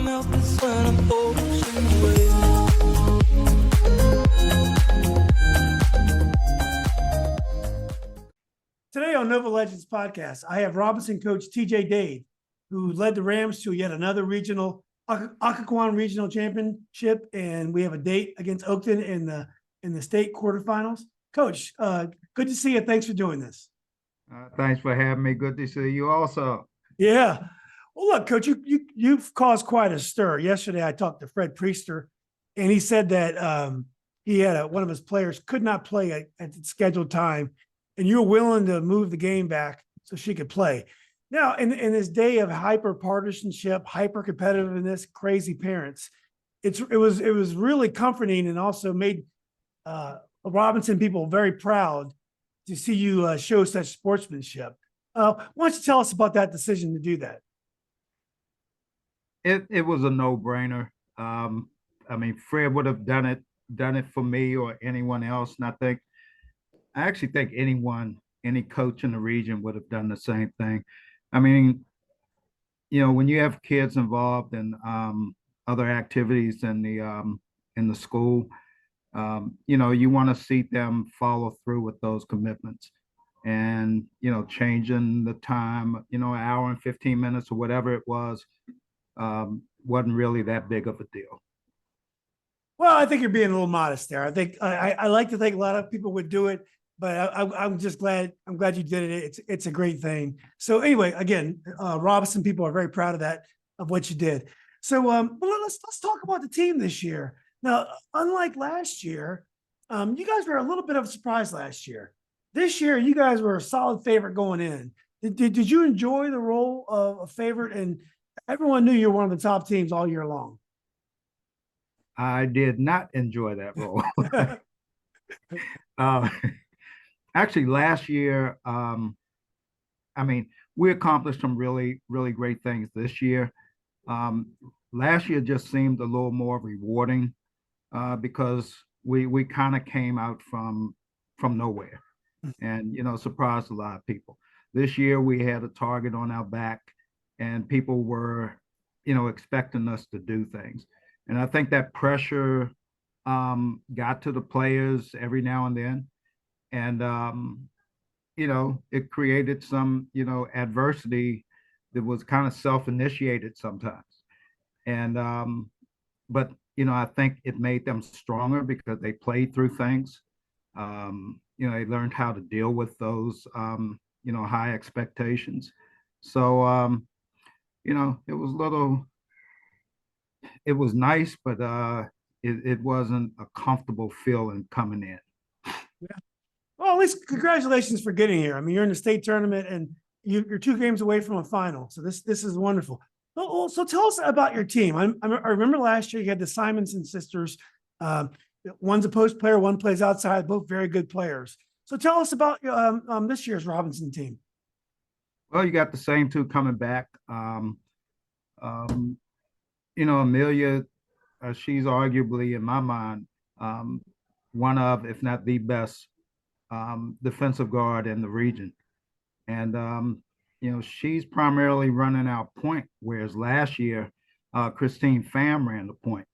mouth is when I'm ocean waves. Today on Nova Legends podcast, I have Robinson coach TJ Dade, who led the Rams to yet another regional Occoquan Regional Championship, and we have a date against Oakton in the state quarterfinals. Coach, good to see you. Thanks for doing this. Thanks for having me. Good to see you also. Yeah. Well, look, Coach, you've caused quite a stir. Yesterday, I talked to Fred Priester, and he said that he had one of his players could not play at the scheduled time, and you were willing to move the game back so she could play. Now, in this day of hyper partisanship, hyper competitiveness, crazy parents, it was really comforting and also made Robinson people very proud to see you show such sportsmanship. Why don't you tell us about that decision to do that? It was a no-brainer. I mean, Fred would have done it for me or anyone else, and I actually think any coach in the region would have done the same thing. I mean, when you have kids involved in other activities in the school, you want to see them follow through with those commitments. And changing the time, an hour and 15 minutes or whatever it was, wasn't really that big of a deal. Well, I think you're being a little modest there. I think I like to think a lot of people would do it, but I'm just glad. I'm glad you did it. It's a great thing. So anyway, again, Robinson people are very proud of what you did. So let's talk about the team this year. Now, unlike last year, you guys were a little bit of a surprise last year. This year, you guys were a solid favorite going in. Did you enjoy the role of a favorite? And everyone knew you were one of the top teams all year long. I did not enjoy that role. Actually, last year, I mean, we accomplished some really, really great things this year. Last year just seemed a little more rewarding because we kind of came out from nowhere and, surprised a lot of people. This year we had a target on our back and people were, expecting us to do things. And I think that pressure got to the players every now and then. And, it created some, adversity that was kind of self-initiated sometimes. And, but, I think it made them stronger because they played through things. They learned how to deal with those, high expectations. So, it was nice, but it wasn't a comfortable feeling coming in. Yeah. Well, at least congratulations for getting here. I mean, you're in the state tournament and you're 2 games away from a final. So this is wonderful. So tell us about your team. I remember last year you had the Simonson sisters. One's a post player, one plays outside, both very good players. So tell us about this year's Robinson team. Well, you got the same 2 coming back. Amelia, she's arguably, in my mind, one of, if not the best defensive guard in the region. And, she's primarily running our point, whereas last year, Christine Pham ran the point.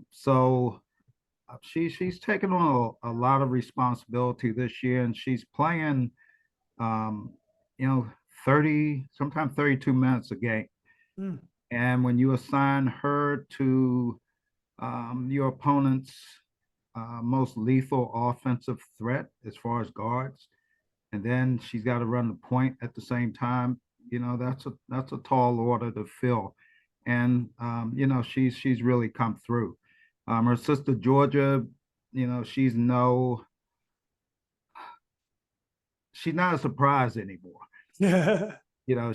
So she's taken on a lot of responsibility this year, and she's playing, 30, sometimes 32 minutes a game. Mm. And when you assign her to your opponent's most lethal offensive threat as far as guards, and then she's got to run the point at the same time, that's a tall order to fill. And she's really come through. Her sister Georgia, she's not a surprise anymore. Yeah.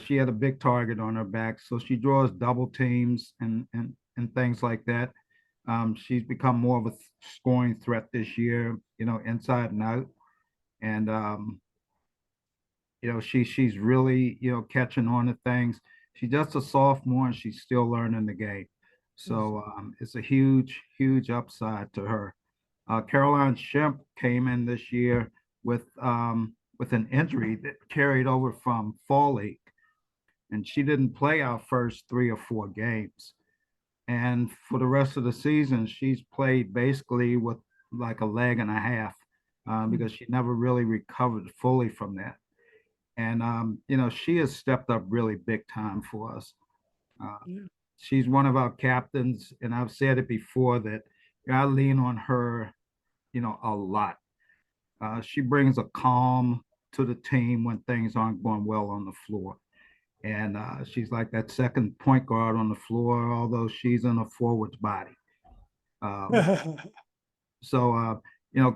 She had a big target on her back, so she draws double teams and things like that. She's become more of a scoring threat this year, inside and out. And she's really, catching on to things. She's just a sophomore and she's still learning the game. So it's a huge, huge upside to her. Caroline Shemp came in this year with an injury that carried over from fall league. And she didn't play our first 3 or 4 games. And for the rest of the season, she's played basically with like a leg and a half because she never really recovered fully from that. And, she has stepped up really big time for us. Uh, Yeah. she's one of our captains. And I've said it before that I lean on her, a lot. She brings a calm to the team when things aren't going well on the floor. And she's like that second point guard on the floor, although she's in a forward's body. Um, so,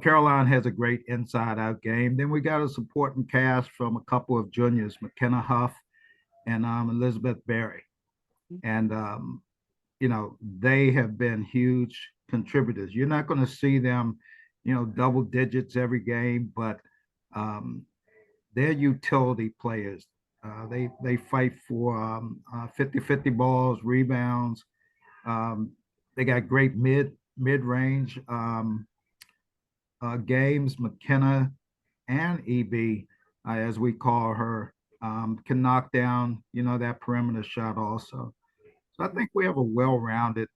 Caroline has a great inside out game. Then we got a supporting cast from a couple of juniors, McKenna Huff and Elizabeth Berry. And, they have been huge contributors. You're not going to see them, double digits every game, but um, they're utility players. They fight for 50-50 balls, rebounds. They got great mid-range games. McKenna and EB, as we call her, can knock down, that perimeter shot also. So I think we have a well-rounded,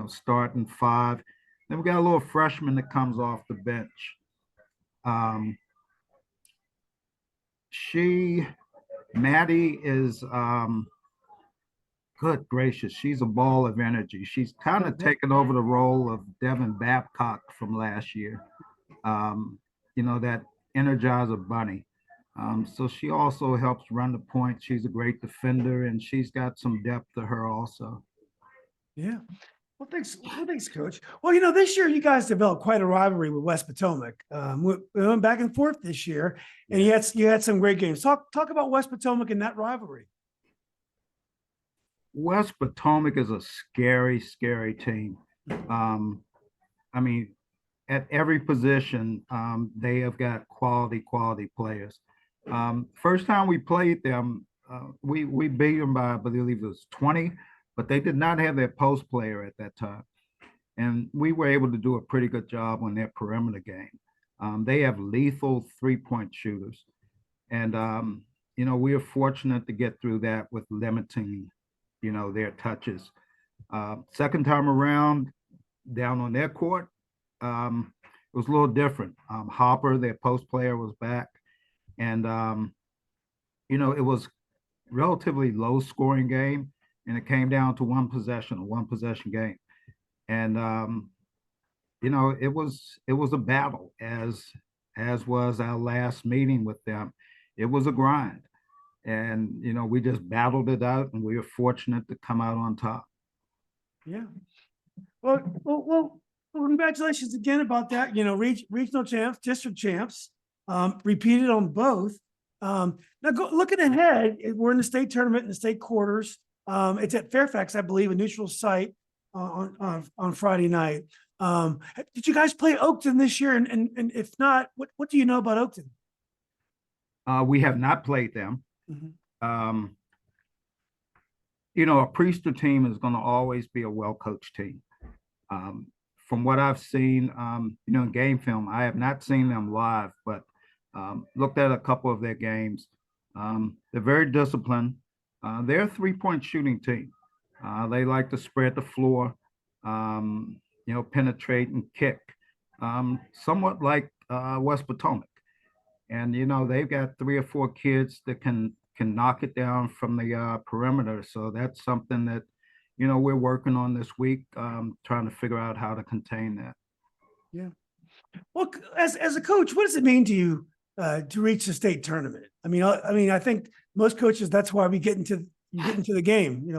starting five. Then we got a little freshman that comes off the bench. Um, Maddie is, good gracious, she's a ball of energy. She's kind of taken over the role of Devin Babcock from last year. That Energizer Bunny. So she also helps run the point. She's a great defender, and she's got some depth to her also. Yeah. Well, thanks. Well, thanks, Coach. Well, this year you guys developed quite a rivalry with West Potomac. We went back and forth this year, and you had some great games. Talk about West Potomac and that rivalry. West Potomac is a scary, scary team. I mean, at every position, they have got quality players. First time we played them, we beat them by, I believe it was 20, but they did not have their post player at that time. And we were able to do a pretty good job on their perimeter game. They have lethal 3-point shooters. And, we are fortunate to get through that with limiting, their touches. Second time around, down on their court, it was a little different. Hopper, their post player, was back. And, it was relatively low scoring game. And it came down to a one possession game. And, it was a battle, as was our last meeting with them. It was a grind. And, we just battled it out, and we were fortunate to come out on top. Yeah. Well, congratulations again about that. Regional champs, district champs, repeated on both. Now looking ahead, we're in the state tournament in the state quarters. It's at Fairfax, I believe, a neutral site on Friday night. Did you guys play Oakton this year? And if not, what do you know about Oakton? We have not played them. Mm-hmm. A Priester team is going to always be a well-coached team. From what I've seen, in game film, I have not seen them live, but looked at a couple of their games. They're very disciplined. They're a 3-point shooting team. They like to spread the floor, penetrate and kick, somewhat like West Potomac. And, they've got 3 or 4 kids that can knock it down from the perimeter. So that's something that, we're working on this week, trying to figure out how to contain that. Yeah. Well, as a coach, what does it mean to you to reach the state tournament? I think most coaches, that's why you get into the game.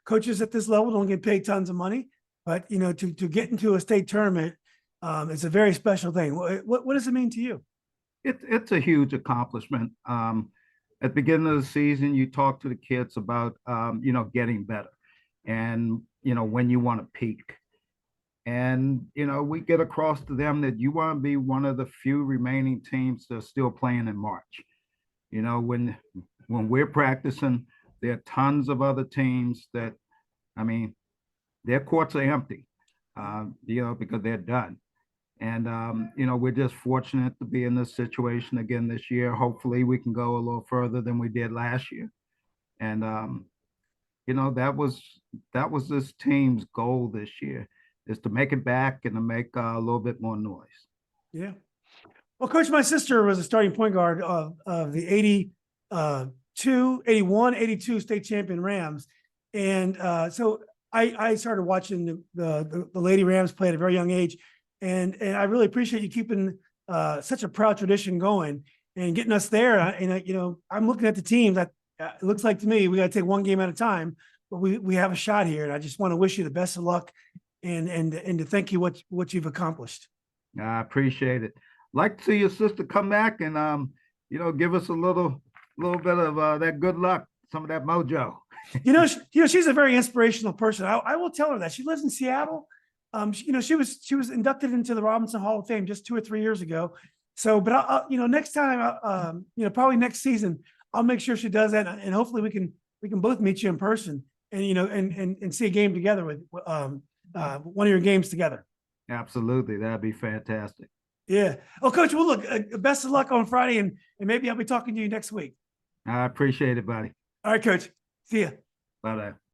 Coaches at this level don't get paid tons of money, but to get into a state tournament, it's a very special thing. What does it mean to you? It's a huge accomplishment. At the beginning of the season, you talk to the kids about, getting better and, when you want to peak. And, we get across to them that you want to be one of the few remaining teams that are still playing in March. When we're practicing, there are tons of other teams that, their courts are empty, because they're done. And, we're just fortunate to be in this situation again this year. Hopefully we can go a little further than we did last year. And, you know, that was this team's goal this year, is to make it back and to make a little bit more noise. Yeah. Well, Coach, my sister was a starting point guard of the 81, 82 state champion Rams. And so I started watching the Lady Rams play at a very young age. And I really appreciate you keeping such a proud tradition going and getting us there. And, you know, I'm looking at the team that it looks like to me, we got to take one game at a time, but we have a shot here. And I just want to wish you the best of luck and to thank you what you've accomplished. I appreciate it. Like to see your sister come back and you know, give us a little bit of that good luck, some of that mojo. You know, she's a very inspirational person. I will tell her that. She lives in Seattle. You know, she was inducted into the Robinson Hall of Fame just 2 or 3 years ago. So, but I'll you know, next time, you know, probably next season, I'll make sure she does that, and hopefully we can both meet you in person, and you know, and see a game together with one of your games together. Absolutely, that'd be fantastic. Yeah. Oh, Coach. Well, look, best of luck on Friday, and maybe I'll be talking to you next week. I appreciate it, buddy. All right, Coach. See ya. Bye-bye.